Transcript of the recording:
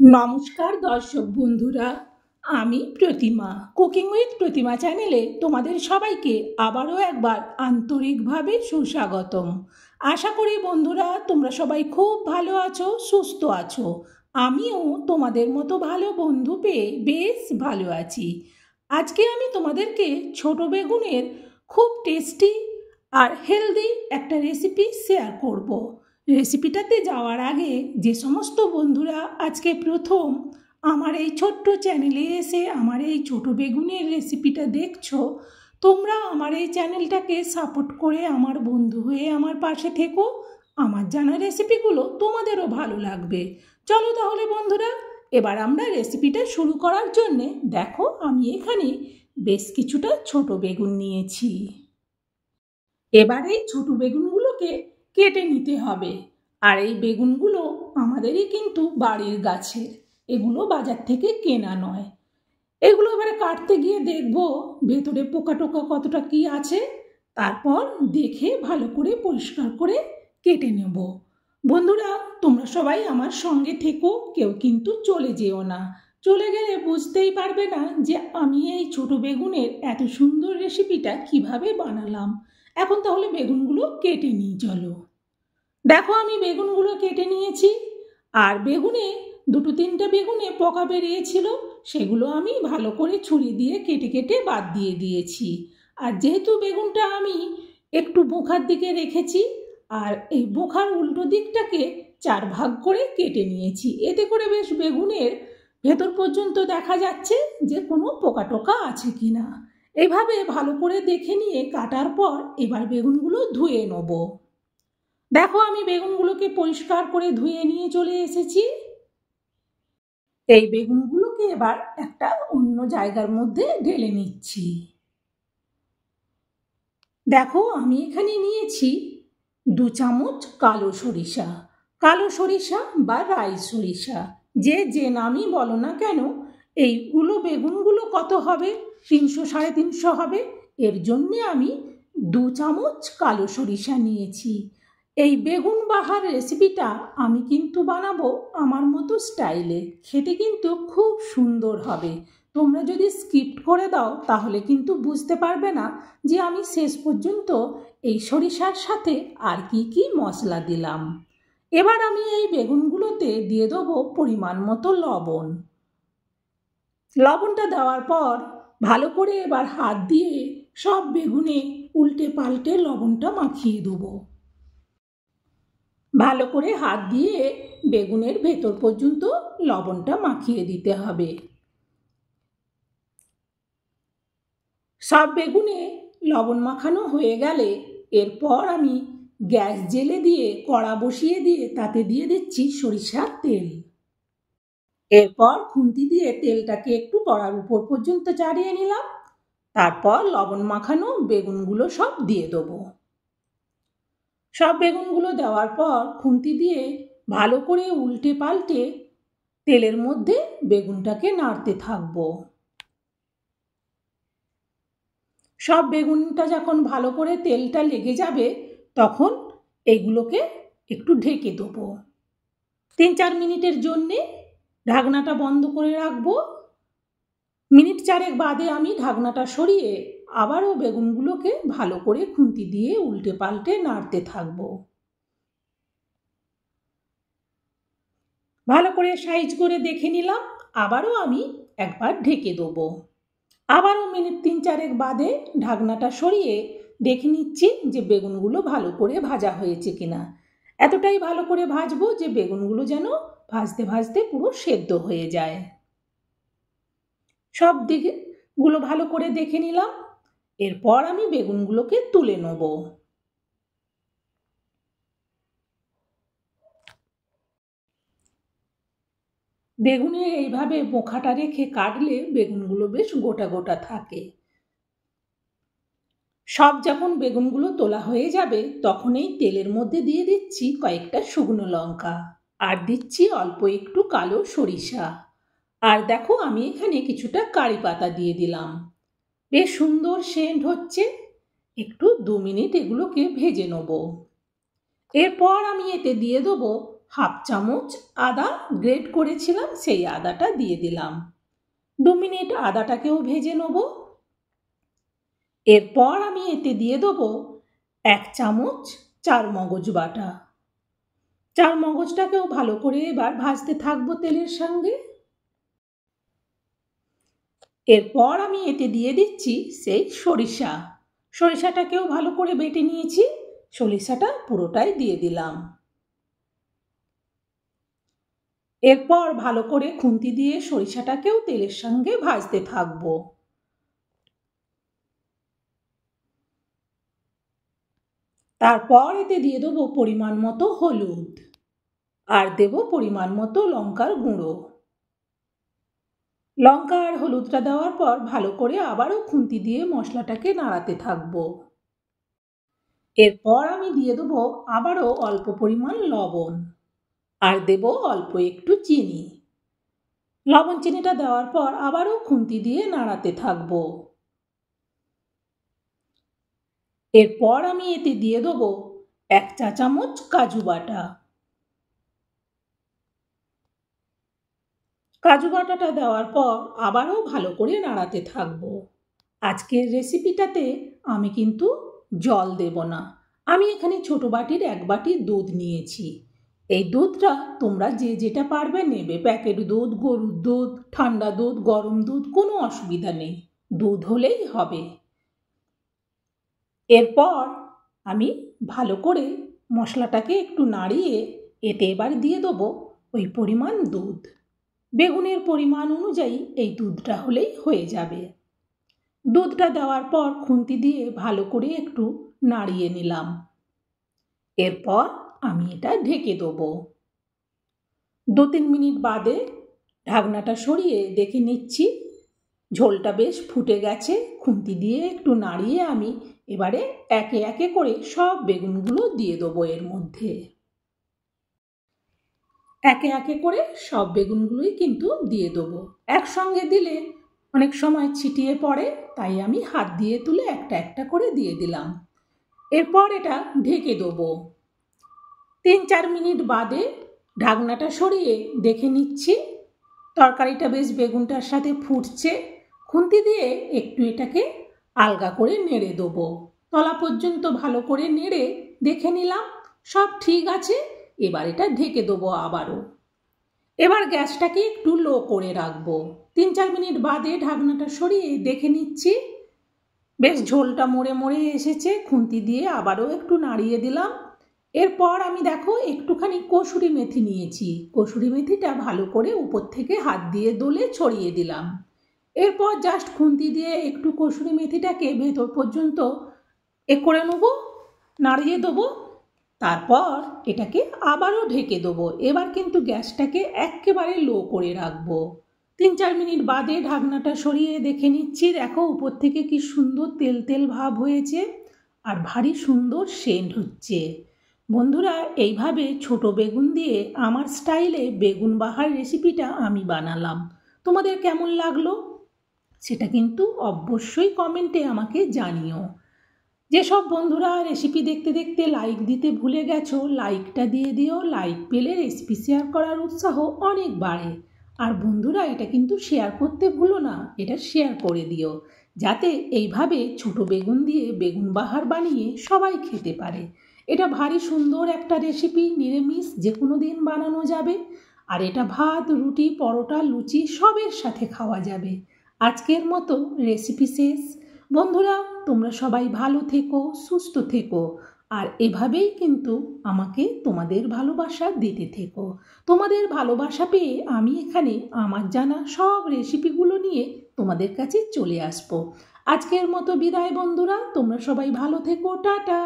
নমস্কার দর্শক বন্ধুরা, আমি প্রতিমা। কুকিং উইথ প্রতিমা চ্যানেলে তোমাদের সবাইকে আবারও একবার আন্তরিকভাবে সুস্বাগতম। আশা করি বন্ধুরা তোমরা সবাই খুব ভালো আছো, সুস্থ আছো। আমিও তোমাদের মতো ভালো বন্ধু পেয়ে বেশ ভালো আছি। আজকে আমি তোমাদেরকে ছোট বেগুনের খুব টেস্টি আর হেলদি একটা রেসিপি শেয়ার করব। রেসিপিটাতে যাওয়ার আগে যে সমস্ত বন্ধুরা আজকে প্রথম আমার এই ছোট্ট চ্যানেলে এসে আমার এই ছোট বেগুনের রেসিপিটা দেখছো, তোমরা আমার এই চ্যানেলটাকে সাপোর্ট করে আমার বন্ধু হয়ে আমার পাশে থেকো। আমার জানা রেসিপিগুলো তোমাদেরও ভালো লাগবে। চলো তাহলে বন্ধুরা, এবার আমরা রেসিপিটা শুরু করার জন্যে দেখো আমি এখানে বেশ কিছুটা ছোট বেগুন নিয়েছি। এবার এই ছোট বেগুনগুলোকে কেটে নিতে হবে। আর এই বেগুনগুলো আমাদেরই কিন্তু বাড়ির গাছের, এগুলো বাজার থেকে কেনা নয়। এগুলো এবারে কাটতে গিয়ে দেখবো ভেতরে পোকা টোকা কতটা কি আছে, তারপর দেখে ভালো করে পরিষ্কার করে কেটে নেব। বন্ধুরা তোমরা সবাই আমার সঙ্গে থেকো, কেউ কিন্তু চলে যেও না। চলে গেলে বুঝতেই পারবে না যে আমি এই ছোট বেগুনের এত সুন্দর রেসিপিটা কিভাবে বানালাম। এখন তাহলে বেগুনগুলো কেটে নিই চলো। দেখো আমি বেগুনগুলো কেটে নিয়েছি। আর বেগুনে দুটো তিনটা বেগুনে পোকা বেরিয়েছিল, সেগুলো আমি ভালো করে ছুরি দিয়ে কেটে কেটে বাদ দিয়ে দিয়েছি। আর যেহেতু বেগুনটা আমি একটু বোখার দিকে রেখেছি, আর এই বোখার উল্টো দিকটাকে 4 ভাগ করে কেটে নিয়েছি। এতে করে বেশ বেগুনের ভেতর পর্যন্ত দেখা যাচ্ছে যে কোনো পোকা টোকা আছে কিনা। এইভাবে ভালো করে দেখে নিয়ে কাটার পর এবার বেগুনগুলো ধুয়ে নেব। দেখো আমি বেগুনগুলোকে পরিষ্কার করে ধুয়ে নিয়ে চলে এসেছি। এই বেগুনগুলোকে এবার একটা অন্য জায়গার মধ্যে ঢেলে নিচ্ছি। দেখো আমি এখানে নিয়েছি 2 চামচ কালো সরিষা। কালো সরিষা বা রাই সরিষা, যে নামই বলো না কেন, এইগুলো বেগুনগুলো কত হবে? 300 350 হবে। এর জন্যে আমি 2 চামচ কালো সরিষা নিয়েছি। এই বেগুন বাহার রেসিপিটা আমি কিন্তু বানাবো আমার মতো স্টাইলে, খেতে কিন্তু খুব সুন্দর হবে। তোমরা যদি স্কিপ করে দাও তাহলে কিন্তু বুঝতে পারবে না যে আমি শেষ পর্যন্ত এই সরিষার সাথে আর কি কি মশলা দিলাম। এবার আমি এই বেগুনগুলোতে দিয়ে দেবো পরিমাণ মতো লবণ। লবণটা দেওয়ার পর ভালো করে এবার হাত দিয়ে সব বেগুনে উল্টে পাল্টে লবণটা মাখিয়ে দেবো। ভালো করে হাত দিয়ে বেগুনের ভেতর পর্যন্ত লবণটা মাখিয়ে দিতে হবে। সব বেগুনে লবণ মাখানো হয়ে গেলে এরপর আমি গ্যাস জেলে দিয়ে কড়া বসিয়ে দিয়ে তাতে দিয়ে দিচ্ছি সরিষার তেল। এরপর খুন্তি দিয়ে তেলটাকে একটু কড়ার উপর পর্যন্ত চাড়িয়ে নিলাম। তারপর লবণ মাখানো বেগুনগুলো সব দিয়ে দেবো। সব বেগুনগুলো দেওয়ার পর খুন্তি দিয়ে ভালো করে উল্টে পাল্টে তেলের মধ্যে বেগুনটাকে নাড়তে থাকবো। সব বেগুনটা যখন ভালো করে তেলটা লেগে যাবে তখন এইগুলোকে একটু ঢেকে দেবো। 3-4 মিনিটের জন্যে ঢাকনাটা বন্ধ করে রাখবো। মিনিট 4 বাদে আমি ঢাকনাটা সরিয়ে আবারও বেগুনগুলোকে ভালো করে খুন্তি দিয়ে উল্টে পাল্টে নাড়তে থাকবো। ভালো করে সাইজ করে দেখে নিলাম। আবারও আমি একবার ঢেকে দেবো। আবারও মিনিট 3-4 বাদে ঢাকনাটা সরিয়ে দেখে নিচ্ছি যে বেগুনগুলো ভালো করে ভাজা হয়েছে কিনা। এতটাই ভালো করে ভাজবো যে বেগুনগুলো যেন ভাজতে ভাজতে পুরো সেদ্ধ হয়ে যায়। সব দিকগুলো ভালো করে দেখে নিলাম। এরপর আমি বেগুনগুলোকে তুলে নেব। বেগুনে এইভাবে বোখাটা রেখে কাটলে বেগুনগুলো বেশ গোটা গোটা থাকে। সব যখন বেগুনগুলো তোলা হয়ে যাবে তখন এই তেলের মধ্যে দিয়ে দিচ্ছি কয়েকটা শুকনো লঙ্কা, আর দিচ্ছি অল্প একটু কালো সরিষা। আর দেখো আমি এখানে কিছুটা কারি পাতা দিয়ে দিলাম। বেশ সুন্দর সেন্ট হচ্ছে। একটু 2 মিনিট এগুলোকে ভেজে নেব। এরপর আমি এতে দিয়ে দেবো হাফ চামচ আদা গ্রেট করেছিলাম, সেই আদাটা দিয়ে দিলাম। 2 মিনিট আদাটাকেও ভেজে নেব। এরপর আমি এতে দিয়ে দেবো 1 চামচ চারমগজ বাটা। চারমগজটাকেও ভালো করে এবার ভাজতে থাকবো তেলের সঙ্গে। এরপর আমি এতে দিয়ে দিচ্ছি সেই সরিষাটাকেও ভালো করে বেটে নিয়েছি, সরিষাটা পুরোটাই দিয়ে দিলাম। এরপর ভালো করে খুন্তি দিয়ে সরিষাটাকেও তেলের সঙ্গে ভাজতে থাকবো। তারপর এতে দিয়ে দেবো পরিমাণ মতো হলুদ আর দেব পরিমাণ মতো লঙ্কার গুঁড়ো। লঙ্কা আর হলুদটা দেওয়ার পর ভালো করে আবারও খুন্তি দিয়ে মশলাটাকে নাড়াতে থাকবো। এরপর আমি দিয়ে দেবো আবারও অল্প পরিমাণ লবণ আর দেব অল্প একটু চিনি। লবণ চিনিটা দেওয়ার পর আবারও খুন্তি দিয়ে নাড়াতে থাকবো। এরপর আমি এতে দিয়ে দেবো 1 চা চামচ কাজু বাটা। কাজু বাটাটা দেওয়ার পর আবারও ভালো করে নাড়াতে থাকবো। আজকের রেসিপিটাতে আমি কিন্তু জল দেব না। আমি এখানে ছোট বাটির 1 বাটি দুধ নিয়েছি। এই দুধটা তোমরা যে যেটা পারবে নেবে, প্যাকেট দুধ, গরুর দুধ, ঠান্ডা দুধ, গরম দুধ, কোনো অসুবিধা নেই, দুধ হলেই হবে। এরপর আমি ভালো করে মশলাটাকে একটু নাড়িয়ে এতে এবার দিয়ে দেবো ওই পরিমাণ দুধ। বেগুনের পরিমাণ অনুযায়ী এই দুধটা হলেই হয়ে যাবে। দুধটা দেওয়ার পর খুন্তি দিয়ে ভালো করে একটু নাড়িয়ে নিলাম। এরপর আমি এটা ঢেকে দেবো। 2-3 মিনিট বাদে ঢাকনাটা সরিয়ে দেখে নিচ্ছি ঝোলটা বেশ ফুটে গেছে। খুন্তি দিয়ে একটু নাড়িয়ে আমি এবারে একে একে করে সব বেগুনগুলো দিয়ে দেবো এর মধ্যে। একে একে করে সব বেগুনগুলোই কিন্তু দিয়ে দেবো। একসঙ্গে দিলে অনেক সময় ছিটিয়ে পড়ে, তাই আমি হাত দিয়ে তুলে একটা একটা করে দিয়ে দিলাম। এরপর এটা ঢেকে দেবো। 3-4 মিনিট বাদে ঢাকনাটা সরিয়ে দেখে নিচ্ছি তরকারিটা বেশ বেগুনটার সাথে ফুটছে। খুন্তি দিয়ে একটু এটাকে আলগা করে নেড়ে দেবো। তলা পর্যন্ত ভালো করে নেড়ে দেখে নিলাম সব ঠিক আছে। এবার এটা ঢেকে দেবো আবারও। এবার গ্যাসটাকে একটু লো করে রাখবো। 3-4 মিনিট বাদে ঢাকনাটা সরিয়ে দেখে নিচ্ছি বেশ ঝোলটা মরে মরে এসেছে। খুন্তি দিয়ে আবারও একটু নাড়িয়ে দিলাম। এরপর আমি দেখো একটুখানি কসুরি মেথি নিয়েছি। কসুরি মেথিটা ভালো করে উপর থেকে হাত দিয়ে দলে ছড়িয়ে দিলাম। এরপর জাস্ট খুন্তি দিয়ে একটু কসুরি মেথিটাকে ভেতর পর্যন্ত করে নেবো, নাড়িয়ে দেবো। তারপর এটাকে আবারও ঢেকে দেবো। এবার কিন্তু গ্যাসটাকে একেবারে লো করে রাখবো। 3-4 মিনিট বাদে ঢাকনাটা সরিয়ে দেখে নিচ্ছি দেখো উপর থেকে কি সুন্দর তেল তেল ভাব হয়েছে আর ভারী সুন্দর সেন্ট হচ্ছে। বন্ধুরা, এইভাবে ছোট বেগুন দিয়ে আমার স্টাইলে বেগুন বাহার রেসিপিটা আমি বানালাম। তোমাদের কেমন লাগলো সেটা কিন্তু অবশ্যই কমেন্টে আমাকে জানিও। যেসব বন্ধুরা রেসিপি দেখতে দেখতে লাইক দিতে ভুলে গেছো, লাইকটা দিয়ে দিও। লাইক পেলে রেসিপি শেয়ার করার উৎসাহ অনেক বাড়ে। আর বন্ধুরা, এটা কিন্তু শেয়ার করতে ভুলো না, এটা শেয়ার করে দিও যাতে এইভাবে ছোট বেগুন দিয়ে বেগুন বাহার বানিয়ে সবাই খেতে পারে। এটা ভারী সুন্দর একটা রেসিপি, নিরামিষ যে কোনো দিন বানানো যাবে। আর এটা ভাত, রুটি, পরোটা, লুচি সবের সাথে খাওয়া যাবে। আজকের মতো রেসিপি শেষ। বন্ধুরা, তোমরা সবাই ভালো থেকো, সুস্থ থেকো আর এভাবেই কিন্তু আমাকে তোমাদের ভালোবাসা দিতে থেকো। তোমাদের ভালোবাসা পেয়ে আমি এখানে আমার জানা সব রেসিপিগুলো নিয়ে তোমাদের কাছে চলে আসবো। আজকের মতো বিদায় বন্ধুরা, তোমরা সবাই ভালো থেকো, টাটা।